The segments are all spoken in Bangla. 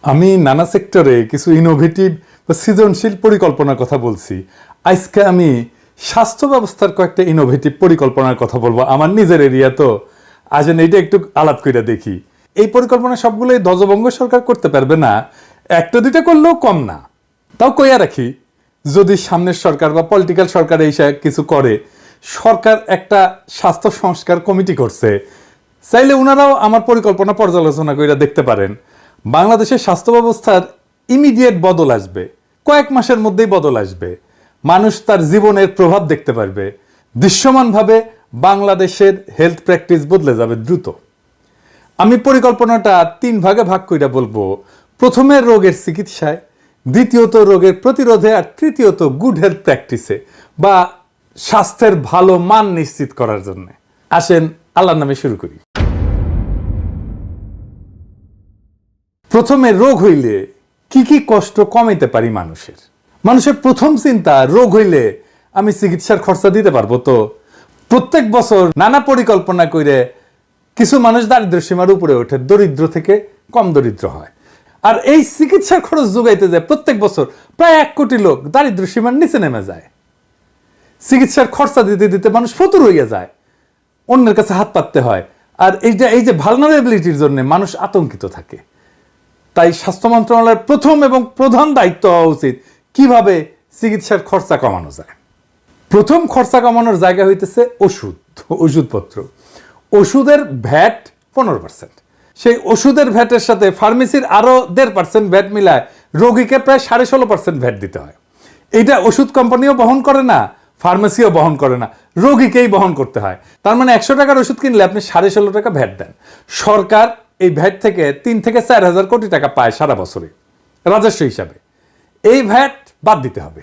আমি নানা সেক্টরে কিছু ইনোভেটিভ বা সৃজনশীল পরিকল্পনার কথা বলছি। আজকে আমি স্বাস্থ্য ব্যবস্থার কয়েকটা ইনোভেটিভ পরিকল্পনার কথা বলবো। আমার নিজের এরিয়া তো আসেন এইটা একটু আলাপ করে দেখি। এই পরিকল্পনা সবগুলোই ধ্বজভঙ্গ সরকার করতে পারবে না, একটা দুইটা করলেও কম না। তাও কইয়া রাখি, যদি সামনের সরকার বা পলিটিক্যাল সরকার এই কিছু করে, সরকার একটা স্বাস্থ্য সংস্কার কমিটি করছে, চাইলে ওনারাও আমার পরিকল্পনা পর্যালোচনা করে দেখতে পারেন। বাংলাদেশের স্বাস্থ্য ব্যবস্থার ইমিডিয়েট বদল আসবে, কয়েক মাসের মধ্যেই বদল আসবে। মানুষ তার জীবনের প্রভাব দেখতে পারবে। দৃশ্যমানভাবে বাংলাদেশের হেলথ প্র্যাকটিস বদলে যাবে দ্রুত। আমি পরিকল্পনাটা 3 ভাগে ভাগ করে বলবো। প্রথমে রোগের চিকিৎসায়, দ্বিতীয়ত রোগের প্রতিরোধে, আর তৃতীয়ত গুড হেলথ প্র্যাকটিসে বা স্বাস্থ্যের ভালো মান নিশ্চিত করার জন্য। আসেন আল্লাহর নামে শুরু করি। প্রথমে রোগ হইলে কি কি কষ্ট কমাইতে পারি মানুষের। মানুষের প্রথম চিন্তা, রোগ হইলে আমি চিকিৎসার খরচা দিতে পারবো তো। প্রত্যেক বছর নানা পরিকল্পনা করে কিছু মানুষ দারিদ্র সীমার উপরে ওঠে, দরিদ্র থেকে কম দরিদ্র হয়। আর এই চিকিৎসার খরচ যোগাইতে যায় প্রত্যেক বছর প্রায় 1 কোটি লোক দারিদ্র সীমার নিচে নেমে যায়। চিকিৎসার খরচা দিতে দিতে মানুষ ফতুর হইয়া যায়, অন্যের কাছে হাত পাততে হয়। আর এই যে ভালনারেবিলিটির জন্য মানুষ আতঙ্কিত থাকে। তাই স্বাস্থ্য মন্ত্রণালয়ের প্রথম এবং প্রধান দায়িত্ব হওয়া উচিত কিভাবে চিকিৎসার খরচা কমানো যায়। প্রথম খরচা কমানোর জায়গা হইতেছে ওষুধপত্র। ওষুধের ভ্যাট 15%, সেই ওষুধের ভ্যাটের সাথে ফার্মেসির আরো 1.5% ভ্যাট মিলায় রোগীকে প্রায় 16.5% ভ্যাট দিতে হয়। এটা ওষুধ কোম্পানিও বহন করে না, ফার্মেসিও বহন করে না, রোগীকেই বহন করতে হয়। তার মানে 100 টাকার ওষুধ কিনলে আপনি 16.5 টাকা ভ্যাট দেন। সরকার এই ভ্যাট থেকে 3 থেকে 4 হাজার কোটি টাকা পায় সারা বছরে রাজস্ব হিসাবে। এই ভ্যাট বাদ দিতে হবে।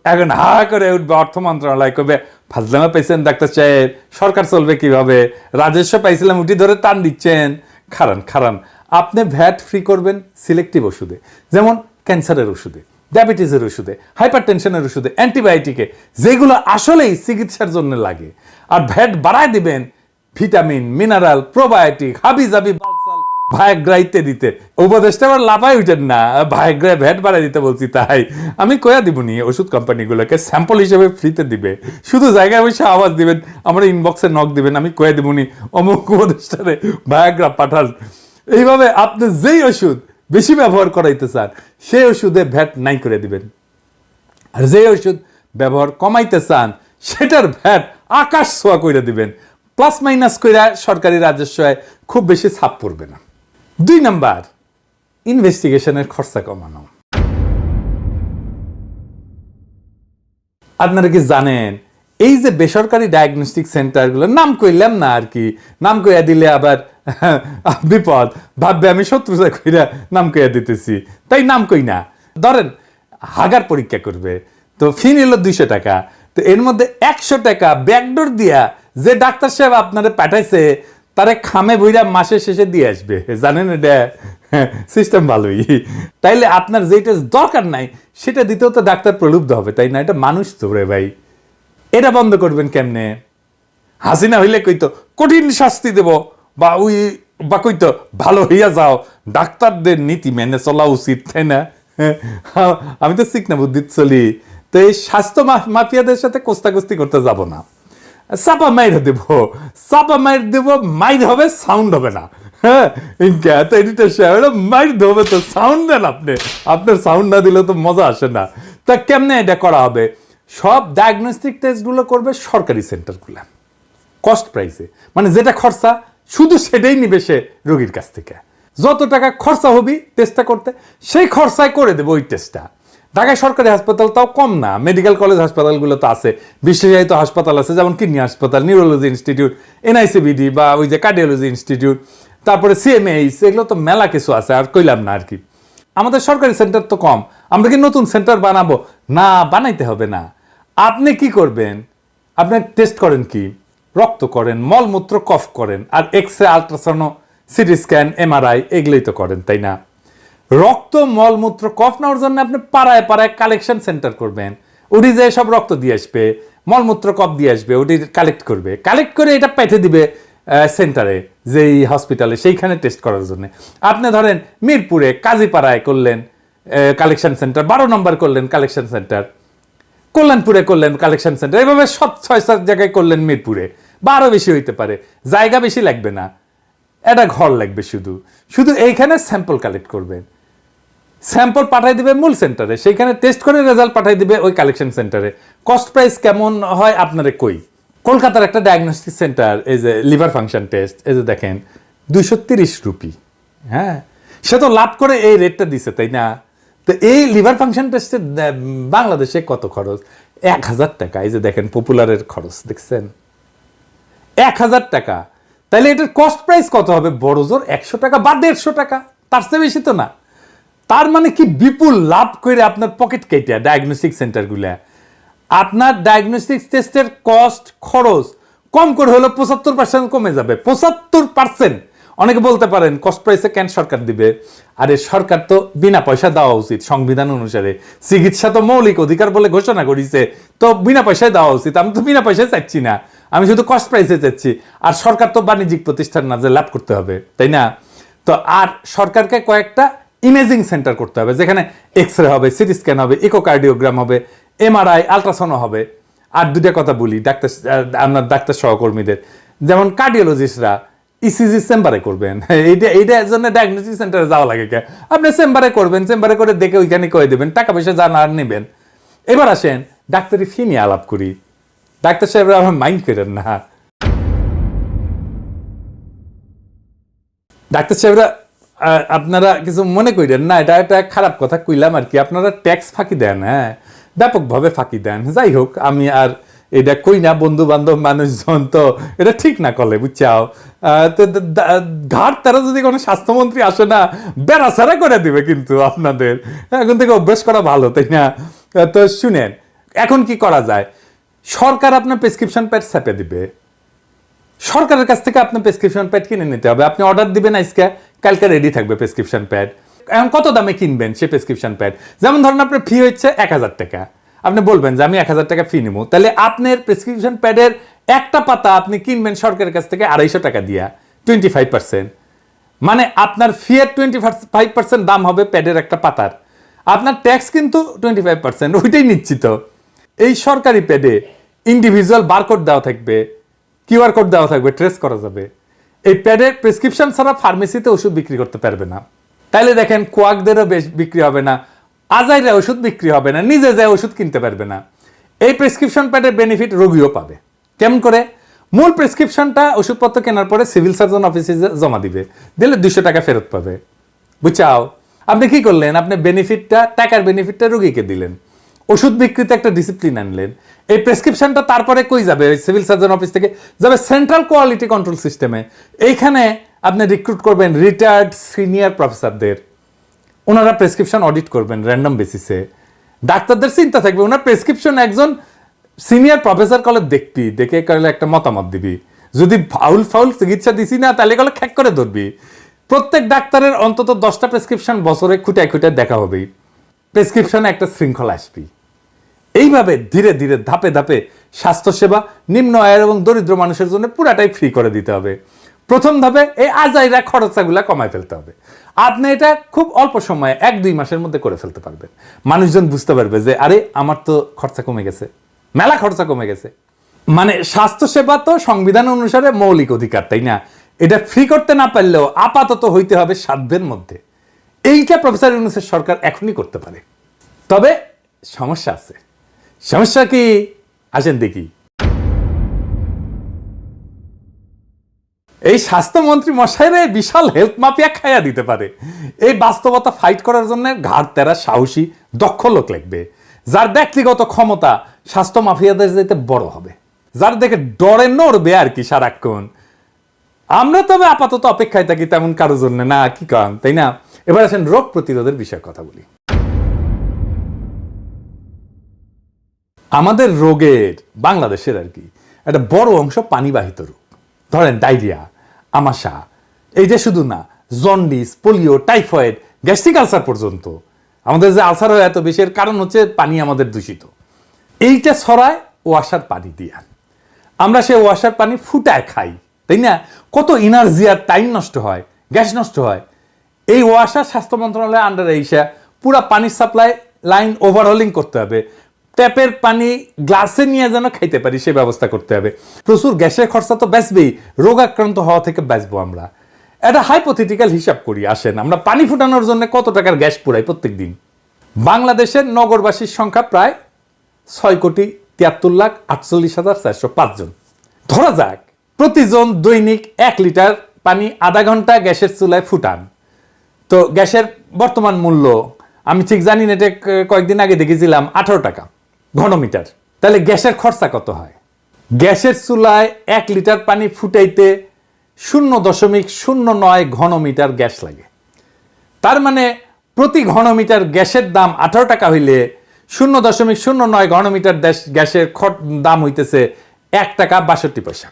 এখন হা করে উঠবে অর্থ মন্ত্রণালয়, কবে ফাজলামা পাইছেন ডাক্তার সাহেব, সরকার চলবে কিভাবে, রাজস্ব পাইছিলাম উঠি ধরে টান দিচ্ছেন। খারান আপনি ভ্যাট ফ্রি করবেন সিলেক্টিভ ওষুধে, যেমন ক্যান্সারের ওষুধে, ডায়াবেটিসের ওষুধে, হাইপার টেনশনের ওষুধে, অ্যান্টিবায়োটিকে, যেগুলো আসলেই চিকিৎসার জন্য লাগে। আর ভ্যাট বাড়ায় দিবেন ভিটামিন, মিনারেল, প্রোবায়োটিক, হাবিজাবি, বালসাল, ভায়াগ্রা ইত্যাদিতে। উপদেশটা আবার লাফাই উঠেন না, ভায়াগ্রা ভ্যাট বাড়াই দিতে বলছি তাই। আমি কয়া দিবনি ওষুধ কোম্পানিগুলোকে স্যাম্পল হিসেবে ফ্রিতে দিবে, শুধু জায়গায় বসে আওয়াজ দিবেন, আমার ইনবক্সে নক দিবেন, আমি কয়া দিবনি অমুক উপদেশটারে ভায়াগ্রা পাঠান। এইভাবে আপনি যেই ওষুধ বেশি ব্যবহার করাইতে চান সেই ওষুধে ভ্যাট নাই করে দিবেন। আর যে ওষুধ ব্যবহার কমাইতে চান সেটার ভ্যাট আকাশ ছোঁয়া করে দিবেন। প্লাস মাইনাস করে সরকারি রাজস্ব খুব বেশি ছাপ পড়বে না। 2 নাম্বার, ইনভেস্টিগেশনের খরচা কমানো। আপনারা কি জানেন এই যে বেসরকারি ডায়াগনস্টিক সেন্টারগুলো, নাম কইলাম না আর কি, নাম কইয়া দিলে আবার বিপদ, ভাববে আমি শত্রুতা কইরা নাম কইয়া দিতেছি, তাই নাম কই না। ধরেন হাগার পরীক্ষা করবে, তো ফি নিল 200 টাকা, তো এর মধ্যে 100 টাকা ব্যাকডোর দিয়া যে ডাক্তার সাহেব আপনারে পাঠাইছে তারে খামে বইরা মাসের শেষে দিয়ে আসবে। জানেন এটা সিস্টেম ভালোই। তাইলে আপনার যেটা দরকার নাই সেটা দিতেও তো ডাক্তার প্রলুব্ধ হবে, তাই না? এটা মানুষ তো রে ভাই। এটা বন্ধ করবেন কেমনে? হাসিনা হইলে কইতো কঠিন শাস্তি দেব, বা কইতো ভালো হইয়া যাও, ডাক্তারদের নীতি মেনে চলা উচিত, তাই না? আমি তো শিখ না বুদ্ধি চলি। তো এই স্বাস্থ্য মাফিয়াদের সাথে কোস্তাকুস্তি করতে যাব না। চাপা মাইর দেব, মাইর হবে, সাউন্ড হবে না। হ্যাঁ, মাইর হবে তো সাউন্ড দেন আপনি। আপনার সাউন্ড না দিলে তো মজা আসে না। তা কেমনে এটা করা হবে? সব ডায়াগনস্টিক টেস্টগুলো করবে সরকারি সেন্টারগুলো, কস্ট প্রাইসে, মানে যেটা খরচা শুধু সেটাই নিবে সে রোগীর কাছ থেকে। যত টাকা খরচা হবি টেস্টটা করতে, সেই খরচায় করে দেবে ওই টেস্টটা। ঢাকায় সরকারি হাসপাতাল তাও কম না, মেডিকেল কলেজ হাসপাতালগুলো তো আছে, বিশেষায়িত হাসপাতাল আছে, যেমন কিডনি হাসপাতাল, নিউরোলজি ইনস্টিটিউট, এনআইসিবিডি, বা ওই যে কার্ডিওলজি ইনস্টিটিউট, তারপরে সিএমএইচ, এগুলো তো মেলা কিছু আছে, আর কইলাম না আর কি। আমাদের সরকারি সেন্টার তো কম, আমরা কি নতুন সেন্টার বানাবো? না, বানাইতে হবে না। আপনি কি করবেন? আপনি টেস্ট করেন কি? রক্ত করেন, মলমূত্র, কফ করেন, আর X ray, ultrasound, CT scan, MRI, এগুলোই তো করেন, তাই না? রক্ত, মলমূত্র, কফ নেওয়ার জন্য আপনি পাড়ায় পাড়ায় কালেকশন সেন্টার করবেন। ওটি যে সব রক্ত দিয়ে আসবে, মলমূত্র, কফ দিয়ে আসবে, ওটি কালেক্ট করবে, কালেক্ট করে এটা পেঠে দিবে সেন্টারে, যেই হসপিটালে, সেইখানে টেস্ট করার জন্য। আপনি ধরেন মিরপুরে কাজীপাড়ায় করলেন কালেকশন সেন্টার, 12 নম্বর করলেন কালেকশন সেন্টার, কল্যাণপুরে করলেন কালেকশন সেন্টার, এভাবে সব 6-7 জায়গায় করলেন মিরপুরে, বা আরও বেশি হইতে পারে, জায়গা বেশি লাগবে না, একটা ঘর লাগবে, শুধু শুধু এইখানে স্যাম্পল কালেক্ট করবেন, স্যাম্পল পাঠাই দিবে মূল সেন্টারে, সেইখানে টেস্ট করে রেজাল্ট পাঠাই দিবে ওই কালেকশন সেন্টারে। কস্ট প্রাইস কেমন হয় আপনারে কই, কলকাতার একটা ডায়াগনস্টিক সেন্টার, এই যে লিভার ফাংশন টেস্ট, এই যে দেখেন 230 রুপি, হ্যাঁ, সে তো লাভ করে এই রেটটা দিছে, তাই না? তো এই লিভার ফাংশন টেস্টে বাংলাদেশে কত খরচ? 1000 টাকা। এই যে দেখেন পপুলারের খরচ দেখছেন, 1000 টাকা। তাহলে এটার কস্ট প্রাইস কত হবে? বড় জোর 100 টাকা বা 150 টাকা, তার চেয়ে বেশি তো না। তার মানে কি বিপুল লাভ করে আপনার পকেট কেটে ডায়াগনস্টিক সেন্টারগুলা আপনার ডায়াগনস্টিক টেস্টের কস্ট খরচ কম করে হলো 75% কমে যাবে। 75%। অনেকে বলতে পারেন কস্ট প্রাইসে কেন সরকার দিবে? আরে সরকার তো বিনা পয়সা দেওয়া উচিত সংবিধান অনুসারে, চিকিৎসা তো মৌলিক অধিকার বলে ঘোষণা করেছে, তো বিনা পয়সায় দেওয়া উচিত। আমি তো বিনা পয়সায় চাচ্ছি না, আমি শুধু কস্ট প্রাইসে চাচ্ছি। আর সরকার তো বাণিজ্যিক প্রতিষ্ঠান না যে লাভ করতে হবে, তাই না? তো আর সরকারকে কয়েকটা ইমেজিং সেন্টার করতে হবে, যেখানে এক্স রে হবে, সিটি স্ক্যান হবে, ইকোকার্ডিওগ্রাম হবে, এমআরআই, আলট্রাসাউন্ড হবে। আর দুটা কথা বলি ডাক্তার, আপনার ডাক্তার সহকর্মীদের, যেমন কার্ডিওলজিস্টরা ইসিজি চেম্বারে করবেন, এইটার জন্য ডায়াগনস্টিক সেন্টারে যাওয়া লাগে কে? আপনি চেম্বারে করবেন, চেম্বারে করে দেখে ওইখানে কয়ে দেবেন, টাকা পয়সা জানা আর নেবেন। এবার আসেন ডাক্তারি ফি নিয়ে আলাপ করি। ডাক্তার সাহেবরা আমার মাইন্ড করেন না, ডাক্তার সাহেবরা আপনারা কিছু মনে করেন না, এটা একটা খারাপ কথা কইলাম আর কি। আপনারা ট্যাক্স ফাঁকি দেন, হ্যাঁ, ব্যাপকভাবে ফাঁকি দেন। যাই হোক, আমি আর এটা কই না, বন্ধু বান্ধব মানুষজন তো এটা ঠিক না করলে, বুঝছাও। তো ঘাট তারা যদি কোনো স্বাস্থ্যমন্ত্রী আসে না, বেড়াছাড়া করে দিবে কিন্তু আপনাদের। এখন থেকে অভ্যাস করা ভালো, তাই না? তো শুনেন, এখন কি করা যায়? সরকার আপনার প্রেসক্রিপশন প্যাড ছাপে দিবে, সরকারের কাছ থেকে আপনার প্রেসক্রিপশন প্যাড কিনে নিতে হবে। আপনি অর্ডার দিবেন আজকে, কালকে রেডি থাকবে প্রেসক্রিপশন প্যাড। এখন কত দামে কিনবেন সেই প্রেসক্রিপশন প্যাড? যেমন ধরেন আপনার ফি হচ্ছে 1000 টাকা, আপনি বলবেন যে আমি 1000 টাকা ফি নেবো, তাহলে আপনার প্রেসক্রিপশন প্যাডের একটা পাতা আপনি কিনবেন সরকারের কাছ থেকে 250 টাকা দিয়া, 25%। মানে আপনার ফি এর 25% দাম হবে প্যাডের একটা পাতার, আপনার ট্যাক্স কিন্তু 25%, ওইটাই নিশ্চিত। এই সরকারি প্যাডে ইন্ডিভিজুয়াল বারকোড দেওয়া থাকবে, কিউআর কোড দেওয়া থাকবে, ট্রেস করা যাবে। এই প্যাডের প্রেসক্রিপশন ছাড়া ফার্মেসিতে ওষুধ বিক্রি করতে পারবে না। তাইলে দেখেন কোয়াকদেরও বেশ বিক্রি হবে না, আজাইরা ওষুধ বিক্রি হবে না, নিজে যায় ওষুধ কিনতে পারবে না। এই প্রেসক্রিপশন প্যাডের বেনিফিট রোগীও পাবে। কেমন করে? মূল প্রেসক্রিপশনটা ওষুধপত্র কেনার পরে সিভিল সার্জন অফিসে জমা দিবে, দিলে 200 টাকা ফেরত পাবে, বুঝছাও? আপনি কি করলেন? আপনি বেনিফিটটা, টাকার বেনিফিটটা রোগীকে দিলেন, ওষুধ বিক্রিতে একটা ডিসিপ্লিন আনলেন। এই প্রেসক্রিপশনটা তারপরে কই যাবে? সিভিল সার্জন অফিস থেকে যাবে সেন্ট্রাল কোয়ালিটি কন্ট্রোল সিস্টেমে। এইখানে আপনি রিক্রুট করবেন রিটায়ার্ড সিনিয়র প্রফেসরদের, ওনারা প্রেসক্রিপশন অডিট করবেন র্যান্ডম বেসিসে। ডাক্তারদের চিন্তা থাকবে ওনার প্রেসক্রিপশন একজন সিনিয়র প্রফেসর কলে দেখবি, দেখে করলে একটা মতামত দিবি, যদি ফাউল চিকিৎসা দিছি না তাহলে কলে খ্যাক করে ধরবি। প্রত্যেক ডাক্তারের অন্তত 10টা প্রেসক্রিপশন বছরে খুঁটায় খুঁটায় দেখা হবে, প্রেসক্রিপশনে একটা শৃঙ্খলা আসবি। এইভাবে ধীরে ধীরে ধাপে ধাপে স্বাস্থ্যসেবা নিম্ন আয়ের এবং দরিদ্র মানুষের জন্য পুরাটাই ফ্রি করে দিতে হবে। প্রথম ধাপে এই আজাইরা খরচাগুলা কমায় ফেলতে হবে। আপনি এটা খুব অল্প সময়ে 1-2 মাসের মধ্যে করে ফেলতে পারবেন। মানুষজন বুঝতে পারবে যে আরে আমার তো খরচা কমে গেছে, মেলা খরচা কমে গেছে। মানে স্বাস্থ্যসেবা তো সংবিধান অনুসারে মৌলিক অধিকার, তাই না? এটা ফ্রি করতে না পারলেও আপাতত হইতে হবে সাধ্যের মধ্যে। এইটা প্রফেসর ইউনূসের সরকার এখনই করতে পারে। তবে সমস্যা আছে। সমস্যা কি? আসেন দেখি। এই স্বাস্থ্যমন্ত্রী মশাইরে বিশাল হেলথ মাফিয়া খাইয়া দিতে পারে। এই বাস্তবতা ফাইট করার জন্য ঘাড় তেরা সাহসী দক্ষ লোক লাগবে, যার ব্যক্তিগত ক্ষমতা স্বাস্থ্য মাফিয়াদের যেতে বড় হবে, যার দেখে ডরে নড়বে আর কি সারাক্ষণ। আমরা তবে আপাতত অপেক্ষায় থাকি তেমন কারোর জন্য না, কি কারণ, তাই না? এবার আসেন রোগ প্রতিরোধের বিষয়ে কথা বলি। আমাদের রোগের, বাংলাদেশের আর কি, একটা বড় অংশ পানিবাহিত রোগ। ধরেন ডায়রিয়া, আমাশা, এই যে শুধু না, jaundice, polio, typhoid, gastric ulcer পর্যন্ত। আমাদের যে আলসার হয় এত বেশি, এর কারণ হচ্ছে পানি আমাদের দূষিত। এইটা ছড়ায় ওয়াসার পানি দিয়ে। আমরা সেই ওয়াসার পানি ফুটায় খাই, তাই না? কত এনার্জি আর টাইম নষ্ট হয়, গ্যাস নষ্ট হয়। এই ওয়াসা স্বাস্থ্য মন্ত্রণালয়ের আন্ডারে এসে পুরা পানির সাপ্লাই লাইন ওভারহলিং করতে হবে, ট্যাপের পানি গ্লাসে নিয়ে যেন খাইতে পারি সে ব্যবস্থা করতে হবে। প্রচুর গ্যাসের খরচা তো বেচবেই, রোগাক্রান্ত হওয়া থেকে বাঁচবো আমরা। একটা হাইপোথেটিক্যাল হিসাব করি, আসেন আমরা পানি ফুটানোর জন্য কত টাকার গ্যাস পুরাই প্রত্যেক দিন। বাংলাদেশের নগরবাসীর সংখ্যা প্রায় 6,73,48,405 জন। ধরা যাক প্রতিজন দৈনিক 1 লিটার পানি আধা ঘন্টা গ্যাসের চুলায় ফুটান। তো গ্যাসের বর্তমান মূল্য আমি ঠিক জানি না, এটা কয়েকদিন আগে দেখেছিলাম 18 টাকা ঘনমিটার। তাহলে গ্যাসের খরচা কত হয়? গ্যাসের চুলায় 1 লিটার পানি ফুটাইতে 0.09 ঘনমিটার গ্যাস লাগে। তার মানে প্রতি ঘনমিটার গ্যাসের দাম 18 টাকা হইলে 0.09 ঘনমিটার গ্যাসের দাম হইতেছে 1 টাকা 62 পয়সা।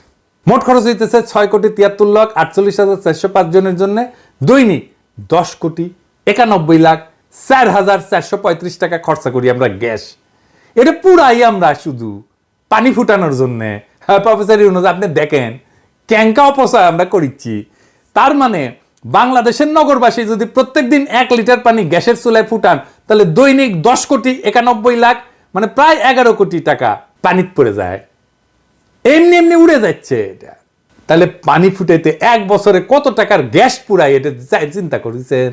মোট খরচ হইতেছে 6,73,48,405 জনের জন্য দৈনিক 10,91,04,435 টাকা খরচা করি আমরা গ্যাস। এটা পুরাই আমরা শুধু পানি ফুটানোর জন্য। প্রফেসর ইউনূস, আপনি দেখেন ক্যাঙ্কা অপচয় আমরা করিচ্ছি। তার মানে বাংলাদেশের নগরবাসী যদি প্রত্যেক দিন 1 লিটার পানি গ্যাসের চুলায় ফুটান, তাহলে দৈনিক 10,91,00,000 মানে প্রায় 11 কোটি টাকা পানিত পড়ে যায়, এমনি এমনি উড়ে যাচ্ছে এটা। তাহলে পানি ফুটাইতে 1 বছরে কত টাকার গ্যাস পুরাই, এটা চিন্তা করেছেন?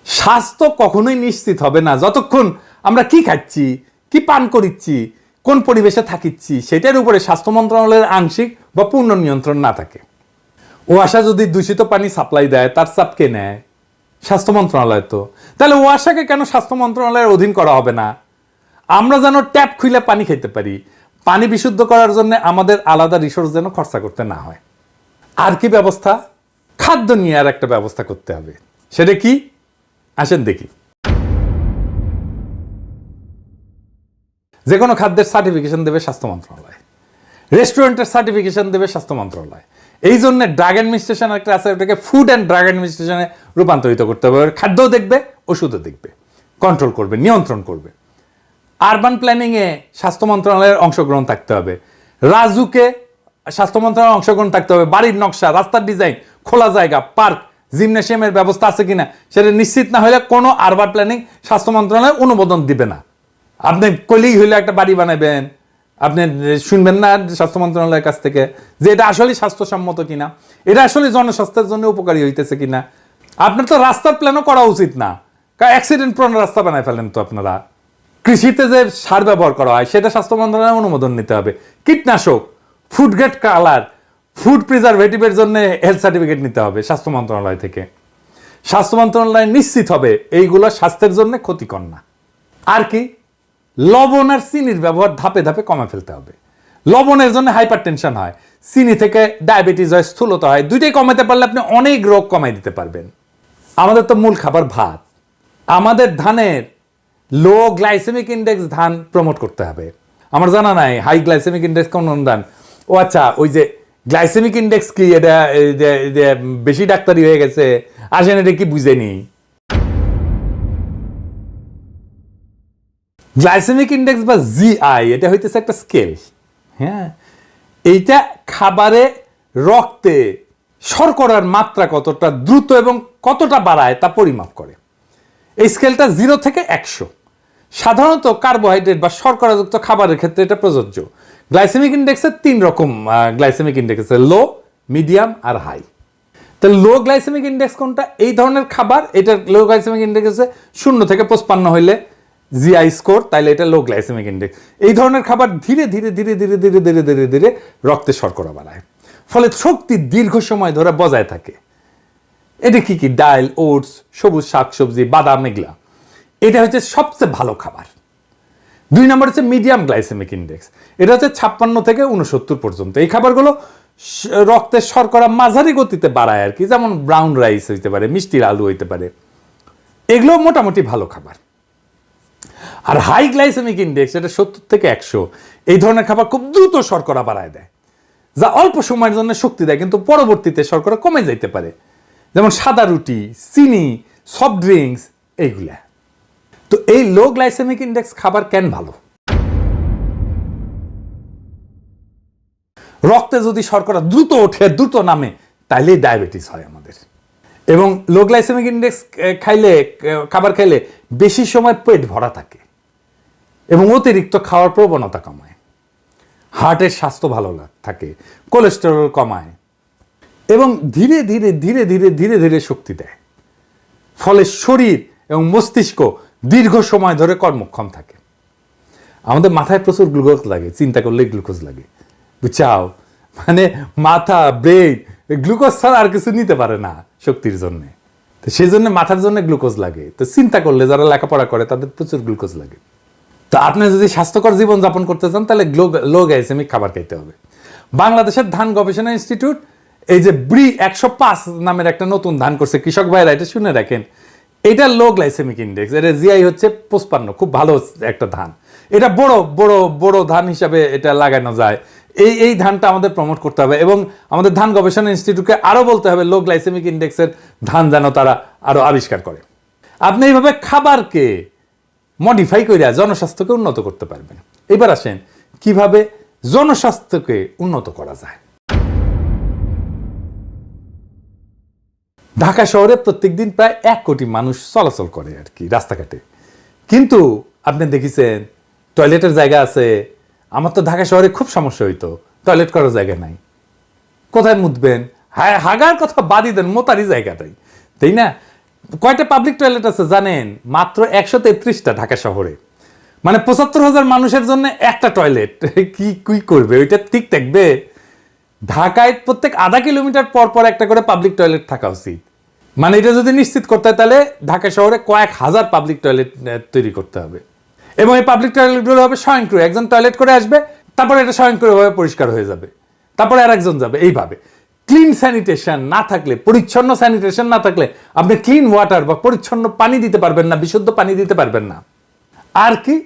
স্বাস্থ্য কখনোই নিশ্চিত হবে না যতক্ষণ আমরা কি খাচ্ছি, কি পান করিচ্ছি, কোন পরিবেশে থাকিচ্ছি সেটার উপরে স্বাস্থ্য মন্ত্রণালয়ের আংশিক বা পূর্ণ নিয়ন্ত্রণ না থাকে। ওয়াসা যদি দূষিত পানি সাপ্লাই দেয়, তার চাপ কে নেয়? স্বাস্থ্য মন্ত্রণালয়। তো তাহলে ওয়াসাকে কেন স্বাস্থ্য মন্ত্রণালয়ের অধীন করা হবে না? আমরা যেন ট্যাপ খুলে পানি খেতে পারি, পানি বিশুদ্ধ করার জন্য আমাদের আলাদা রিসোর্স যেন খরচা করতে না হয়। আর কি ব্যবস্থা? খাদ্য নিয়ে আর একটা ব্যবস্থা করতে হবে। সেটা কি? আসেন দেখি। যে কোনো খাদ্যের সার্টিফিকেশন দেবে স্বাস্থ্য মন্ত্রণালয়, রেস্টুরেন্টের সার্টিফিকেশন দেবে স্বাস্থ্য মন্ত্রণালয়। এই জন্য ড্রাগ অ্যাডমিনিস্ট্রেশন একটা আছে, ওটাকে ফুড অ্যান্ড ড্রাগ অ্যাডমিনিস্ট্রেশনে রূপান্তরিত করতে হবে। খাদ্যও দেখবে, ওষুধও দেখবে, কন্ট্রোল করবে, নিয়ন্ত্রণ করবে। আরবান প্ল্যানিংয়ে স্বাস্থ্য মন্ত্রণালয়ের অংশগ্রহণ থাকতে হবে, রাজুকে স্বাস্থ্য মন্ত্রণালয়ের অংশগ্রহণ থাকতে হবে। বাড়ির নকশা, রাস্তার ডিজাইন, খোলা জায়গা, পার্ক, জিমনেশিয়ামের ব্যবস্থা আছে কিনা সেটা নিশ্চিত না হলে কোনো আরবান প্ল্যানিং স্বাস্থ্য মন্ত্রণালয় অনুমোদন দিবে না। আপনি কইলেই হইলে একটা বাড়ি বানাবেন, আপনি শুনবেন না স্বাস্থ্য মন্ত্রণালয়ের কাছ থেকে যে এটা আসলে স্বাস্থ্যসম্মত কিনা, এটা আসলে জনস্বাস্থ্যের জন্য উপকারী হইতেছে কিনা। আপনার তো রাস্তার প্ল্যানও করা উচিত না, কারণ অ্যাক্সিডেন্ট প্রবণ রাস্তা বানায় ফেলেন তো আপনারা। কৃষিতে যে সার ব্যবহার করা হয় সেটা স্বাস্থ্য মন্ত্রণালয়ের অনুমোদন নিতে হবে। কীটনাশক, ফুড গ্রেড কালার, ফুড প্রিজারভেটিভের জন্য হেলথ সার্টিফিকেট নিতে হবে স্বাস্থ্য মন্ত্রণালয় থেকে। স্বাস্থ্য মন্ত্রণালয় নিশ্চিত হবে এইগুলো স্বাস্থ্যের জন্য ক্ষতিকর না। আর কি? লবণ আর চিনির ব্যবহার ধাপে ধাপে কমে ফেলতে হবে। লবণের জন্য হাইপার টেনশন হয়, চিনি থেকে ডায়াবেটিস হয়, স্থূলতা হয়। দুইটাই কমাতে পারলে আপনি অনেক রোগ কমাই দিতে পারবেন। আমাদের তো মূল খাবার ভাত। আমাদের ধানের লো গ্লাইসেমিক ইন্ডেক্স ধান প্রমোট করতে হবে। আমার জানা নাই হাই গ্লাইসেমিক ইন্ডেক্স কোন ধান। ও আচ্ছা, ওই যে গ্লাইসেমিক ইন্ডেক্স কি, এটা বেশি ডাক্তারি হয়ে গেছে, আসেন এটা কি বুঝেনি। গ্লাইসেমিক ইন্ডেক্স বা জিআই এটা হইতেছে একটা স্কেল। হ্যাঁ, এইটা খাবারে রক্তে শর্করার মাত্রা কতটা দ্রুত এবং কতটা বাড়ায় তা পরিমাপ করে। এই স্কেলটা 0 থেকে 100। সাধারণত কার্বোহাইড্রেট বা শর্করাযুক্ত খাবারের ক্ষেত্রে এটা প্রযোজ্য। গ্লাইসেমিক ইন্ডেক্সের 3 রকম গ্লাইসেমিক ইন্ডেক্স আছে, লো, মিডিয়াম আর হাই। তাহলে লো গ্লাইসেমিক ইন্ডেক্স কোনটা? এই ধরনের খাবার, এটা লো গ্লাইসেমিক ইন্ডেক্স আছে 0 থেকে 55 হইলে জিআই স্কোর, তাইলে এটা লো গ্লাইসেমিক ইন্ডেক্স। এই ধরনের খাবার ধীরে ধীরে ধীরে ধীরে ধীরে ধীরে ধীরে ধীরে রক্তে শর্করা বাড়ায়, ফলে শক্তি দীর্ঘ সময় ধরে বজায় থাকে। এটা কি কি? ডাল, ওটস, সবুজ শাকসবজি, বাদাম, এগুলা। এটা হচ্ছে সবচেয়ে ভালো খাবার। 2 নম্বর হচ্ছে মিডিয়াম গ্লাইসেমিক ইন্ডেক্স। এটা হচ্ছে 56 থেকে 69 পর্যন্ত। এই খাবারগুলো রক্তের শর্করা মাঝারি গতিতে বাড়ায় আর কি, যেমন ব্রাউন রাইস হইতে পারে, মিষ্টির আলু হইতে পারে, এগুলো মোটামুটি ভালো খাবার। আর হাই গ্লাইসেমিক ইন্ডেক্স এটা 70 থেকে 100। এই ধরনের খাবার খুব দ্রুত শর্করা বাড়ায় দেয়, যা অল্প সময়ের জন্য শক্তি দেয়, কিন্তু পরবর্তীতে শর্করা কমে যাইতে পারে, যেমন সাদা রুটি, চিনি, সফট ড্রিঙ্কস, এইগুলা। তো এই লো গ্লাইসেমিক ইন্ডেক্স খাবার কেন ভালো? রক্তে যদি শর্করা দ্রুত ওঠে, দ্রুত নামে, তাইলেই ডায়াবেটিস হয় আমাদের। এবং লো গ্লাইসেমিক ইন্ডেক্স খাবার খাইলে বেশি সময় পেট ভরা থাকে এবং অতিরিক্ত খাওয়ার প্রবণতা কমায়, হার্টের স্বাস্থ্য ভালো থাকে, কোলেস্টেরল কমায় এবং ধীরে ধীরে ধীরে ধীরে ধীরে ধীরে শক্তি দেয়। ফলে শরীর এবং মস্তিষ্ক দীর্ঘ সময় ধরে কর্মক্ষম থাকে। আমাদের মাথায় প্রচুর গ্লুকোজ লাগে, চিন্তা করলে গ্লুকোজ লাগে, বুঝছাও? মানে মাথা, ব্রেন গ্লুকোজ ছাড়া আর কিছু নিতে পারে না শক্তির জন্য। তো সেই জন্য মাথার জন্য গ্লুকোজ লাগে। তো চিন্তা করলে যারা লেখাপড়া করে তাদের প্রচুর গ্লুকোজ লাগে। তো আপনি যদি স্বাস্থ্যকর জীবন যাপন করতে চান তাহলে লো গ্লাইসেমিক খাবার খাইতে হবে। বাংলাদেশের ধান গবেষণা ইনস্টিটিউট এই যে ব্রি 105 নামের একটা নতুন ধান করছে, কৃষক ভাইরা এটা শুনে রাখেন, এটা লো গ্লাইসেমিক ইন্ডেক্স, এটা জিআই হচ্ছে 55, খুব ভালো একটা ধান। এটা বড় বড় বড় ধান হিসাবে এটা লাগানো যায়। এই ধানটা আমাদের প্রমোট করতে হবে এবং আমাদের ধান গবেষণা ইনস্টিটিউটকে আরো বলতে হবে লো গ্লাইসেমিক ইন্ডেক্সের ধান যেন তারা আরো আবিষ্কার করে। আপনি এইভাবে খাবারকে মডিফাই করে জনস্বাস্থ্যকে উন্নত করতে পারবেন। এবার আসেন কিভাবে জনস্বাস্থ্যকে উন্নত করা যায়। ঢাকা শহরে প্রত্যেকদিন প্রায় 1 কোটি মানুষ চলাচল করে আর কি রাস্তাঘাটে, কিন্তু আপনি দেখেছেন টয়লেটের জায়গা আছে? আমার তো ঢাকা শহরে খুব সমস্যা হইতো, টয়লেট করার জায়গা নাই, কোথায় মুতবেন? হাগার কথা বাদই দেন, মোতারই জায়গাটাই, তাই না? কয়টা পাবলিক টয়লেট আছে জানেন? মাত্র 133টা ঢাকা শহরে। মানে 75,000 মানুষের জন্য একটা টয়লেট। কি করবে ওইটা? ঠিক থাকবে? ঢাকায় প্রত্যেক আধা কিলোমিটার পর পর একটা করে পাবলিক টয়লেট থাকা উচিত। মানে এটা যদি নিশ্চিত করতে হয় তাহলে ঢাকা শহরে কয়েক হাজার পাবলিক টয়লেট তৈরি করতে হবে এবং এই পাবলিক টয়লেটগুলো হবে স্বয়ংক্রিয়। একজন টয়লেট করে আসবে, তারপরে এটা স্বয়ংক্রিয়ভাবে পরিষ্কার হয়ে যাবে, তারপরে আরেকজন যাবে। এইভাবে ক্লিন স্যানিটেশন না থাকলে, পরিচ্ছন্ন স্যানিটেশন না থাকলে আপনি ক্লিন ওয়াটার বা পরিচ্ছন্ন পানি দিতে পারবেন না, বিশুদ্ধ পানি দিতে পারবেন না। আর কি?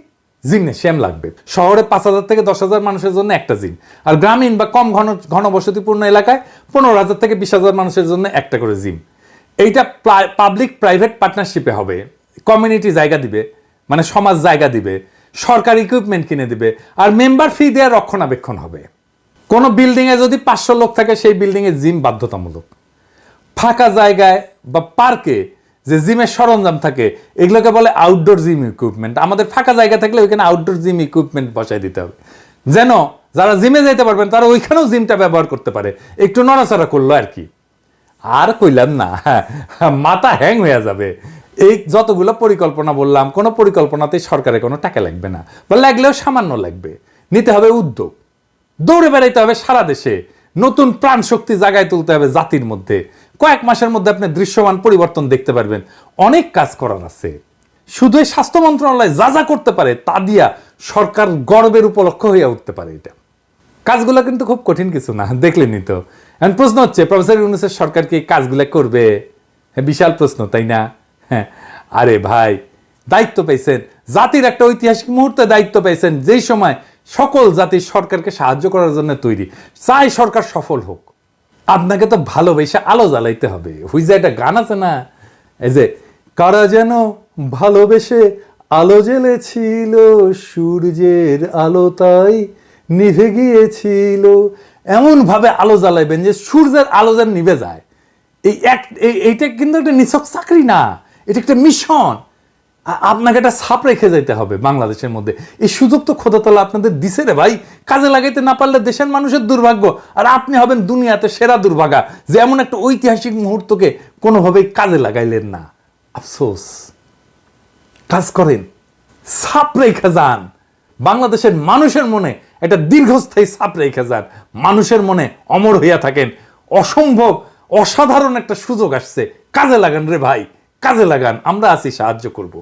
জিমনেশিয়াম লাগবে। শহরে 5,000 থেকে 10,000 মানুষের জন্য একটা জিম, আর গ্রামীণ বা কম ঘনবসতিপূর্ণ এলাকায় 15,000 থেকে 20,000 মানুষের জন্য একটা করে জিম। এইটা পাবলিক প্রাইভেট পার্টনারশিপে হবে। কমিউনিটি জায়গা দিবে, মানে সমাজ জায়গা দিবে, সরকার ইকুইপমেন্ট কিনে দিবে, আর মেম্বার ফি দেওয়ার রক্ষণাবেক্ষণ হবে। কোন বিল্ডিং এ যদি 500 লোক থাকে সেই বিল্ডিং এ জিম বাধ্যতামূলক। ফাঁকা জায়গায় বা পার্কে যে জিমের সরঞ্জাম থাকে এগুলোকে বলে আউটডোর জিম ইকুইপমেন্ট। আমাদের ফাঁকা জায়গা থাকলে ওইখানে আউটডোর জিম ইকুইপমেন্ট বসাই দিতে হবে, যেন যারা জিমে যেতে পারবেন তারা ওইখানেও জিমটা ব্যবহার করতে পারে, একটু নড়াচড়া করলো আর কি। আর কইলাম না, মাথা হ্যাং হয়ে যাবে। এই যতগুলো পরিকল্পনা বললাম, কোনো পরিকল্পনাতেই সরকারের কোনো টাকা লাগবে না, বা লাগলেও সামান্য লাগবে। নিতে হবে উদ্যোগ, দৌড়ে বেড়াইতে হবে সারা দেশে, নতুন প্রাণ শক্তি জাগায় তুলতে হবে জাতির মধ্যে। কয়েক মাসের মধ্যে আপনি দৃশ্যমান পরিবর্তন দেখতে পারবেন। অনেক কাজ করার আছে। শুধু এই স্বাস্থ্য মন্ত্রণালয় যা যা করতে পারে তা দিয়া সরকার গর্বের উপলক্ষ হয়ে উঠতে পারে। এটা কাজগুলো কিন্তু খুব কঠিন কিছু না, দেখলেনই তো। এখন প্রশ্ন হচ্ছে প্রফেসর ইউনূসের সরকার কি কাজগুলো করবে? বিশাল প্রশ্ন, তাই না? হ্যাঁ, আরে ভাই, দায়িত্ব পেয়েছেন, জাতির একটা ঐতিহাসিক মুহূর্তে দায়িত্ব পেয়েছেন, যেই সময় সকল জাতির সরকারকে সাহায্য করার জন্য তৈরি, চাই সরকার সফল হোক। আপনাকে তো ভালোবেসে আলো জ্বালাইতে হবে। হুইজা একটা গান আছে না, এই যে কারা যেন ভালোবেসে আলো জ্বেলেছিল, সূর্যের আলো তাই নিভে গিয়েছিল। এমন ভাবে আলো জ্বালাইবেন যে সূর্যের আলো যেন নিভে যায়। এইটা কিন্তু একটা নিছক চাকরি না, এটা একটা মিশন। আপনাকে একটা ছাপ রেখে যেতে হবে বাংলাদেশের মধ্যে। এই সুযোগ তো খোদাতলা আপনাদের দিছে রে ভাই। কাজে লাগাইতে না পারলে দেশের মানুষের দুর্ভাগ্য, আর আপনি হবেন দুনিয়াতে সেরা দুর্ভাগা যে এমন একটা ঐতিহাসিক মুহূর্তকে কোনোভাবেই কাজে লাগাইলেন না। আফসোস। কাজ করেন, ছাপ রেখে যান বাংলাদেশের মানুষের মনে, একটা দীর্ঘস্থায়ী ছাপ রেখে যান, মানুষের মনে অমর হইয়া থাকেন। অসম্ভব অসাধারণ একটা সুযোগ আসছে, কাজে লাগান রে ভাই, কাজে লাগান। আমরা আছি, সাহায্য করব।